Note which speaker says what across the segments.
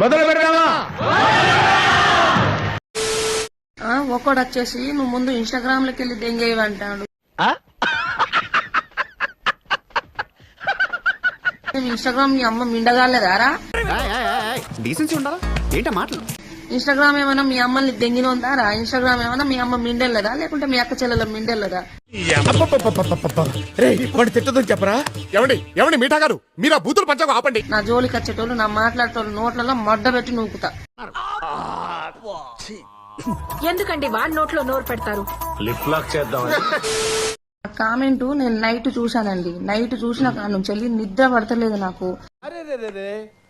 Speaker 1: మొదలు పెడదామా?
Speaker 2: ఒకడు వచ్చేసి నువ్వు ముందు ఇన్స్టాగ్రామ్ లోకి వెళ్ళి దెంగేవి అంటాడు. ఇన్స్టాగ్రామ్ మీ అమ్మ మిండగాలేదారా?
Speaker 3: డీసెన్సీ ఉండాలా ఏంటా మాటలు?
Speaker 2: ఇన్స్టాగ్రామ్ ఏమైనా మీ అమ్మల్ని దెంగినోందారా? ఇన్స్టాగ్రామ్ ఏమైనా మీ అమ్మ మిండెళ్ళదా లేకుంటే మీ అక్క చెల్లెల మిండెళ్ళదా?
Speaker 1: వాడు తిట్టదని చెప్పరా? ఎవండి మీఠా గారు, మీరు ఆ బూతులు పంచకు ఆపండి.
Speaker 2: నా జోలికి వచ్చేటోళ్ళు, నా మాట్లాడేటోళ్ళు నోట్లలో మడ్డ పెట్టి నూకుతా.
Speaker 4: ఎందుకండి వాడి నోట్లో నోరు పెడతారు?
Speaker 2: కామెంట్ నేను నైట్ చూశానండి. నైట్ చూసిన కాడ నుంచి వెళ్ళి నిద్ర పడతలేదు నాకు.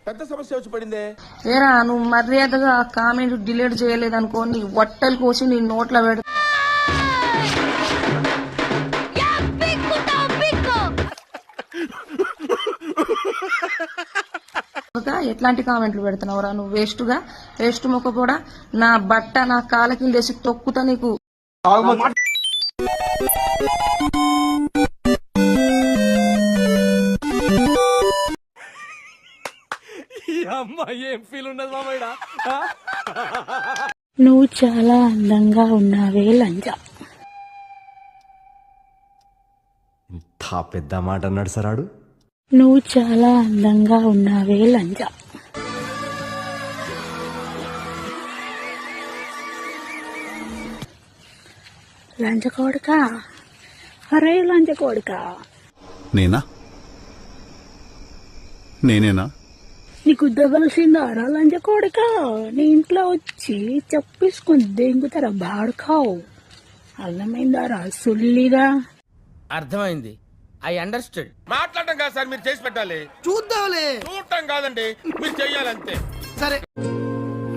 Speaker 1: పెద్ద సమస్య వచ్చి పడిందే.
Speaker 2: ఏరా నువ్వు మర్యాదగా ఆ కామెంట్ డిలీట్ చేయలేదనుకో, నీ వట్టలు కోసి నీ నోట్లో పెడ. ఎట్లాంటి కామెంట్లు పెడుతున్నావురా నువ్వు? వేస్ట్ మొక్క కూడా నా బట్ట నా కాళ్ళ కింద వేసి తొక్కుతా నీకు.
Speaker 1: ఏం ఫీల్ ఉండదు మామయ్య.
Speaker 5: నువ్వు చాలా అందంగా ఉన్నావే లంజ.
Speaker 3: ఇంత పెద్ద మాట అన్నాడు సరాడు.
Speaker 5: నువ్వు చాలా అందంగా ఉన్నావే లంజ. లంజ కొడుక, అరే లంజ కొడుక.
Speaker 3: నేనేనా?
Speaker 5: నీకు దవలసిందారా లంజ కొడుక? నీ ఇంట్లో వచ్చి చెప్పేసుకుని దెంగుతారా బాడుకావు? అర్థమైందారా సుల్లిగా?
Speaker 6: అర్థమైంది. I understood.
Speaker 1: మాట్లాడటం కాదు సార్, మీరు చేసి పెట్టాలి. చూడటం కాదండి, మీరు చెయ్యాలంతే.
Speaker 6: సరే.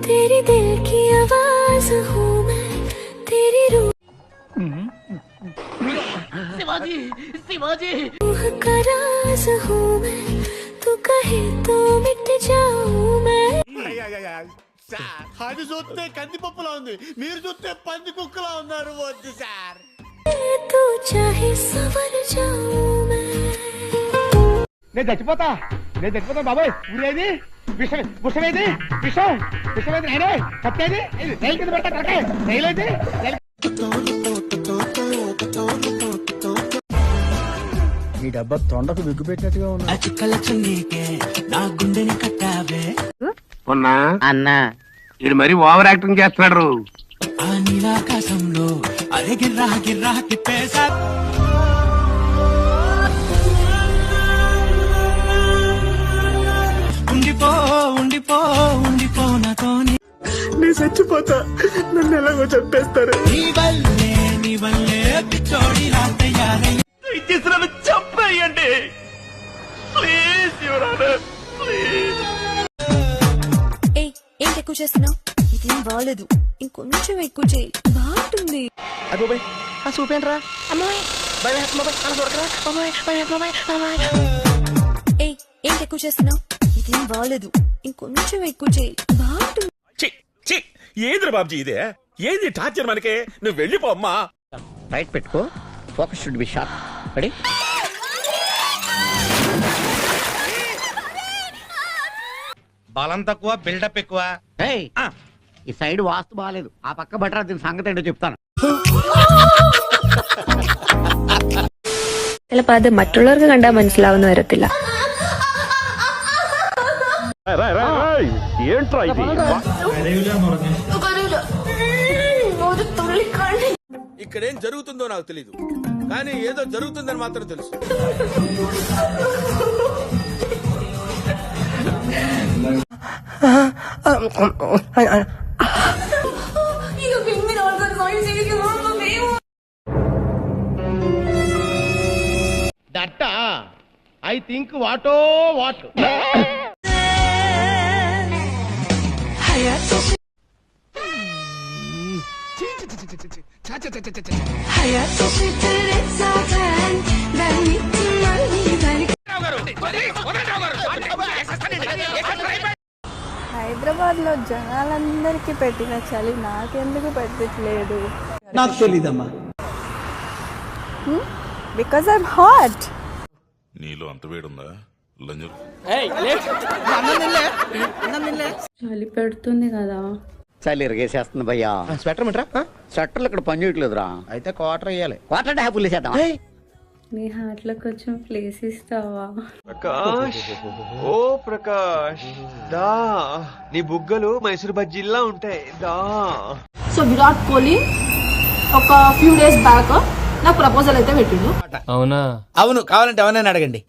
Speaker 7: तेरे दिल की आवाज हूँ मैं, तेरी रूह शिवाजी का राज हूँ मैं, तू कहे तो मिट जाऊँ मैं.
Speaker 1: అది చూస్తే కందిపప్పులా ఉంది, మీరు చూస్తే పంది కుక్కలా ఉన్నారు. వద్దు సార్.
Speaker 7: तू चाहे सवर जाऊँ मैं.
Speaker 1: నేను చచ్చిపోతా బాబాయ్. ఊరేది విషమేది అయినా కట్టేది రైలు కింద పెడతా. కట్టే రైలు అయితే ఈ డబ్బా తొండకు బిగ్గు పెట్టినట్టుగా ఉన్నా.
Speaker 6: అన్నా
Speaker 1: ఇది మరి ఓవర్ యాక్టింగ్ చేస్తున్నాడు.
Speaker 6: నీలాకాశంలో అరే గిర్రా గిర్రా తిప్పేసా. ఉండిపో నాతోని.
Speaker 1: నేను చచ్చిపోతా, నన్ను ఎలాగో చంపేస్తారు.
Speaker 6: నీ వల్లే పిచ్చోడి ఇచ్చేసిన చంపేయండి ప్లీజ్. ప్లీజ్.
Speaker 7: ఏంటి ఎక్కువ చేస్తున్నావు? ఇదేం బాగలేదు, ఇంకొంచెం ఎక్కువ చేయి, బాగుంటుంది.
Speaker 6: అబ్బాయి ఆ చూపేంట్రా అమ్మాయి.
Speaker 7: ఏంటి ఎక్కువ చేస్తున్నావు? ఇదేం బాగలేదు, ఇంకొంచెం ఎక్కువ చేయి, బాగుంటుంది.
Speaker 1: ఏంద్ర బాబుజీ ఇదే? ఏంది టార్చర్ మనకే? నువ్వు వెళ్ళిపో అమ్మా.
Speaker 6: రైట్ పెట్టుకో, focus should be sharp. Ready?
Speaker 8: బలం తక్కువ, బిల్డప్ ఎక్కువ.
Speaker 6: ఈ సైడ్ వాస్తు బాగాలేదు, ఆ పక్క బట్టరా. దీని సంగతి ఏంటో చెప్తాను.
Speaker 4: ചിലപ്പോ അത് മറ്റുള്ളവർക്ക് കണ്ടാ മനസ്സിലാവുന്ന തരത്തില്ല.
Speaker 1: ఏంట్రా ఇది? ఇక్కడేం జరుగుతుందో నాకు తెలీదు, కానీ ఏదో జరుగుతుందని మాత్రం తెలుసు.
Speaker 8: దట్ ఐ థింక్ వాటో వాట్.
Speaker 9: హైదరాబాద్ లో జనాలందరికీ పెట్టిన చలి నాకెందుకు పెట్టట్లేదు?
Speaker 6: నాకు తెలీదమ్మా.
Speaker 9: Because I'm hot.
Speaker 10: నీలో అంత వేడుందా?
Speaker 5: చలి పెడుతుంది కదా.
Speaker 6: చలి ఇరగేసేస్తుంది భయ్యా.
Speaker 8: స్వెటర్ మిట్రా
Speaker 6: స్వెటర్లు ఇక్కడ పని చేయట్లేదురా.
Speaker 8: అయితే క్వార్టర్ వేయాలి.
Speaker 6: క్వార్టర్ హ్యాపీలు వేసేద్దాం.
Speaker 5: నీ హార్ట్ లో కొంచెం ప్లేస్ ఇస్తావా?
Speaker 10: ప్రకాష్, ఓ ప్రకాష్, దా నీ బుగ్గలు మైసూర్ బజ్జీల్లా ఉంటాయి, దా.
Speaker 9: సో విరాట్ కోహ్లీ ఒక ఫ్యూ డేస్ బ్యాక్ నాకు ప్రపోజల్ అయితే పెట్టిండు.
Speaker 1: అవును, కావాలంటే ఎవరైనా అడగండి.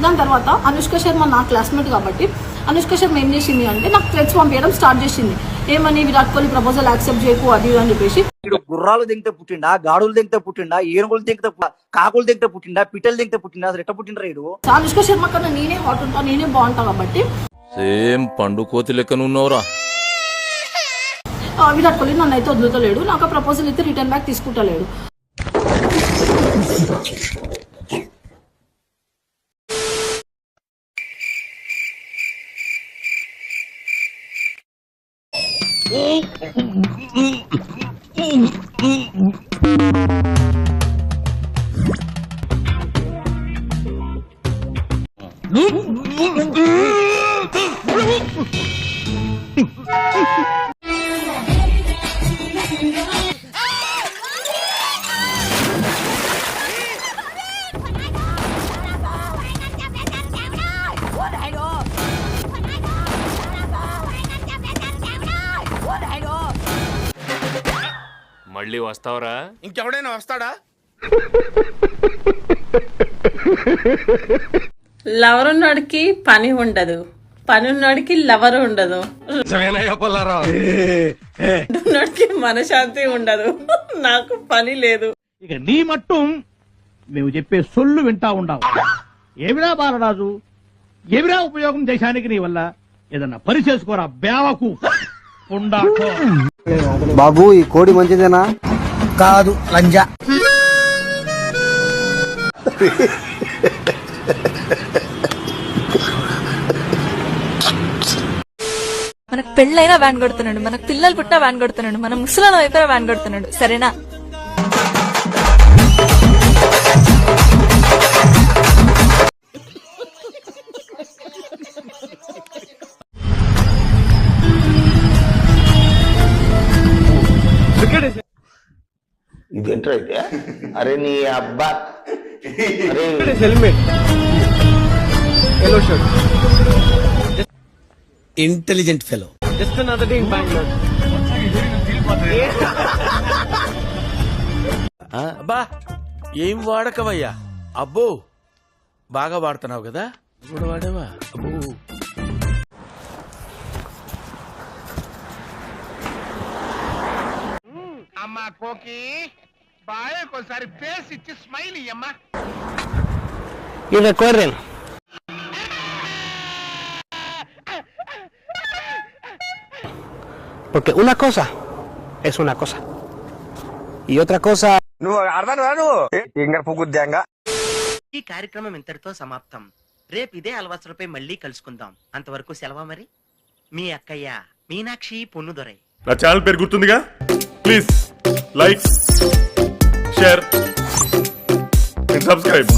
Speaker 9: దాని తర్వాత అనుష్క శర్మ నా క్లాస్మేట్ కాబట్టి అనుష్క శర్మ ఏం చేసింది అంటే నాకు థ్రెడ్స్ పంపించడం స్టార్ట్ చేసింది. ఏమని, విరాట్ కోహ్లీ ప్రపోజల్ యాక్సెప్ట్ చేయకు అది అని చెప్పేసి.
Speaker 11: గుర్రాలు దింగితే పుట్టిండా, గాడులు దింగితే పుట్టిండా, ఏనుగులు దింగితే కాకులు దింగితే పుట్టిండా, పిట్టలు దింగితే పుట్టిండా, అసలు ఎట్ట పుట్టిండ్రా రేడు?
Speaker 9: అనుష్క శర్మ కన్నా నేనే హాట్ ఉంటా, నేనే బాగుంటా కాబట్టి
Speaker 3: సేమ్ పండు కోతి లెక్కన ఉన్నావురా.
Speaker 9: విరాట్ కోహ్లీ నన్ను అయితే వదులుతలేడు. నాకు ఆ ప్రపోజల్ అయితే రిటర్న్ బ్యాక్ తీసుకుంటలేడు.
Speaker 10: మళ్ళీ వస్తావరా?
Speaker 1: ఇంకెవడైనా వస్తాడా?
Speaker 2: లవర్ ఉన్నోడికి పని ఉండదు, పని ఉన్నోడికి లవర్ ఉండదు, ఉన్నోడికి మనశాంతి ఉండదు. నాకు పని లేదు.
Speaker 11: ఇక నీ మట్టు మేము చెప్పే సొల్లు వింటా ఉండవు. ఏమిరా బాలరాజు, ఏమిరా ఉపయోగం దేశానికి నీ వల్ల? ఏదన్నా పని చేసుకోరా బేవకు.
Speaker 3: బాబు ఈ కోడి మంచిదేనా?
Speaker 11: కాదు లంజా.
Speaker 4: మనకు పెళ్ళైనా వ్యాన్ కొడుతున్నాడు, మనకు పిల్లలు పుట్టినా వ్యాన్ కొడుతున్నాడు, మన ముసలాళ్ళ అయిపోయినా వ్యాన్ కొడుతున్నాడు. సరేనా?
Speaker 8: ఇదేంట్రా అయితే? అరే నీ అబ్బా,
Speaker 10: helmet, yellow shirt,
Speaker 1: intelligent fellow.
Speaker 10: Just another day in Bengaluru.
Speaker 1: అబ్బా ఏం వాడకవయ్యా? అబ్బో బాగా వాడుతున్నావు కదా. ఇప్పుడు వాడేవా? అబ్బో
Speaker 8: అమ్మా కోకి బాయ్, ఒకసారి ఫేస్ ఇచ్చి smile ఇయ్యమ్మా.
Speaker 11: Y recuerden, porque una cosa es una cosa y otra cosa.
Speaker 6: ఈ కార్యక్రమం ఇంతటితో సమాప్తం. రేపు ఇదే అలవాసులపై మళ్ళీ కలుసుకుందాం. అంతవరకు సెలవు మరి. మీ అక్కయ్య మీనాక్షి పొన్నుదొరై.
Speaker 10: నా ఛానల్ పేరు గుర్తుందిగా? Please like, share and subscribe.